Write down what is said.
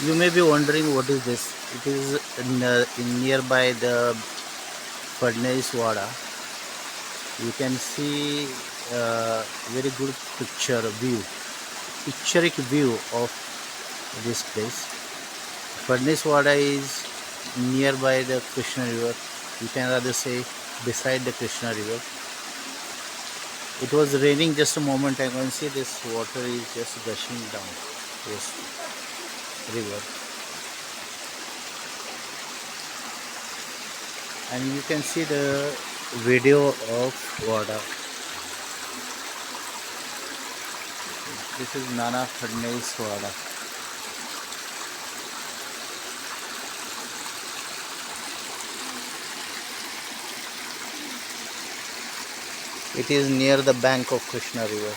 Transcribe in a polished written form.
You may be wondering what is this. It is nearby the fadnivis wada. You can see very good picturic view of this place. Fadnis wada is nearby the Krishna river. You can rather say beside the Krishna river. It was raining just a moment ago and see this water is just gushing down this river. And you can see the video of wada. This is Nana Fadnis wada. It is near the bank of Krishna river.